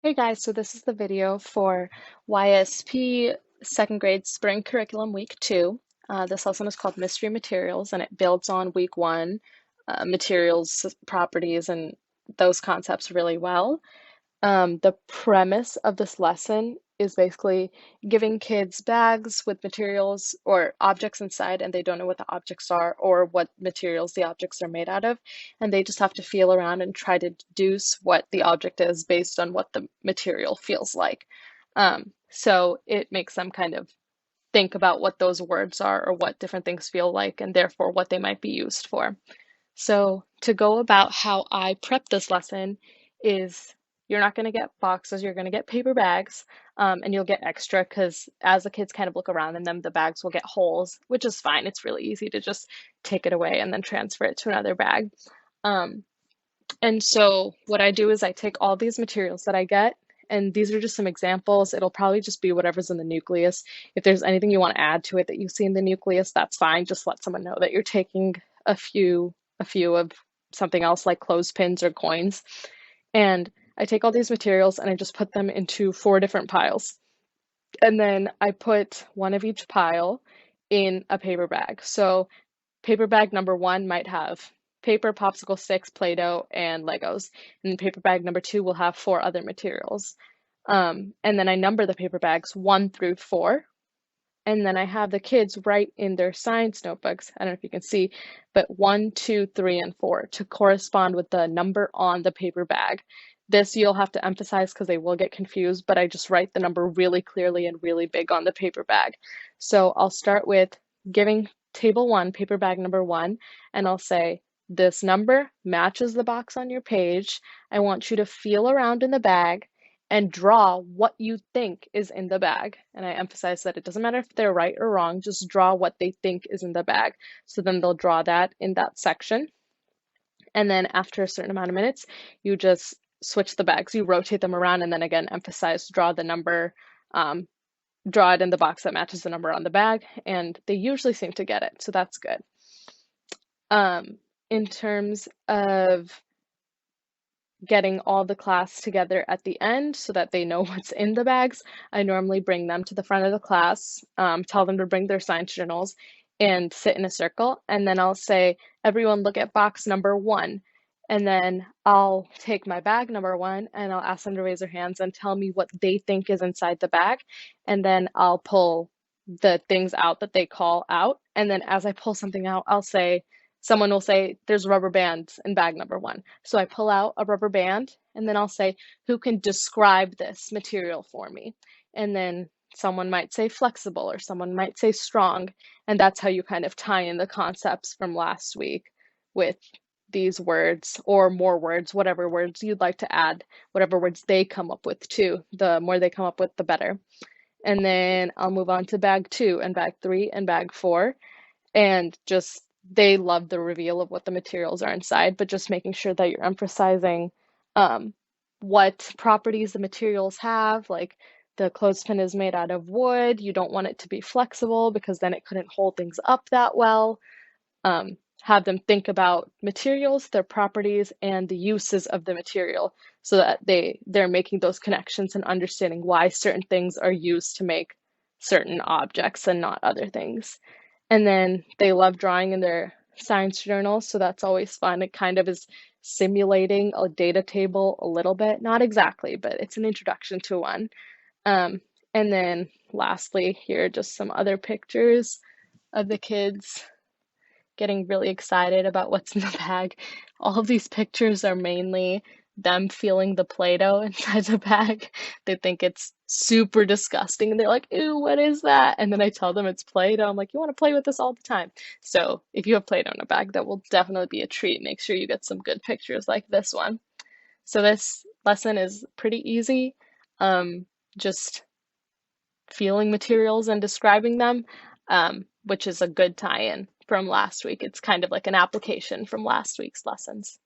Hey guys, so this is the video for YSP second grade spring curriculum week 2. This lesson is called Mystery Materials and it builds on week 1 materials, properties, and those concepts really well. The premise of this lesson is basically giving kids bags with materials or objects inside, and they don't know what the objects are or what materials the objects are made out of, and they just have to feel around and try to deduce what the object is based on what the material feels like. So it makes them kind of think about what those words are or what different things feel like, and therefore what they might be used for. So to go about how I prep this lesson is you're not going to get boxes, you're going to get paper bags, and you'll get extra because as the kids kind of look around in them, the bags will get holes, which is fine. It's really easy to just take it away and then transfer it to another bag. Um, and so what I do is I take all these materials that I get, and these are just some examples. It'll probably just be whatever's in the nucleus. If there's anything you want to add to it that you see in the nucleus, that's fine. Just let someone know that you're taking a few of something else like clothespins or coins. And I take all these materials and I just put them into 4 different piles. And then I put one of each pile in a paper bag. So paper bag number 1 might have paper, popsicle sticks, Play-Doh, and Legos. And paper bag number 2 will have 4 other materials. And then I number the paper bags 1 through 4. And then I have the kids write in their science notebooks, I don't know if you can see, but 1, 2, 3, and 4 to correspond with the number on the paper bag. This you'll have to emphasize because they will get confused, but I just write the number really clearly and really big on the paper bag. So I'll start with giving table 1, paper bag number 1, and I'll say, this number matches the box on your page. I want you to feel around in the bag and draw what you think is in the bag. And I emphasize that it doesn't matter if they're right or wrong, just draw what they think is in the bag. So then they'll draw that in that section. And then after a certain amount of minutes, you just switch the bags, you rotate them around, and then again, emphasize draw the number, draw it in the box that matches the number on the bag. And they usually seem to get it. So that's good. In terms of getting all the class together at the end so that they know what's in the bags, I normally bring them to the front of the class, tell them to bring their science journals and sit in a circle. And then I'll say, everyone look at box number 1. And then I'll take my bag number 1 and I'll ask them to raise their hands and tell me what they think is inside the bag. And then I'll pull the things out that they call out. And then as I pull something out, I'll say, someone will say, there's rubber bands in bag number 1. So I pull out a rubber band and then I'll say, who can describe this material for me? And then someone might say flexible or someone might say strong. And that's how you kind of tie in the concepts from last week with these words or more words, whatever words you'd like to add, whatever words they come up with too. The more they come up with, the better. And then I'll move on to bag 2 and bag 3 and bag 4. And just they love the reveal of what the materials are inside, but just making sure that you're emphasizing what properties the materials have. Like the clothespin is made out of wood. You don't want it to be flexible because then it couldn't hold things up that well. Have them think about materials, their properties, and the uses of the material so that they're making those connections and understanding why certain things are used to make certain objects and not other things. And then they love drawing in their science journals, so that's always fun. It kind of is simulating a data table a little bit, not exactly, but it's an introduction to one. And then lastly, here are just some other pictures of the kids getting really excited about what's in the bag. All of these pictures are mainly them feeling the Play-Doh inside the bag. They think it's super disgusting and they're like, ew, what is that? And then I tell them it's Play-Doh. I'm like, you want to play with this all the time. So if you have Play-Doh in a bag, that will definitely be a treat. Make sure you get some good pictures like this one. So this lesson is pretty easy. Just feeling materials and describing them, which is a good tie-in from last week. It's kind of like an application from last week's lessons.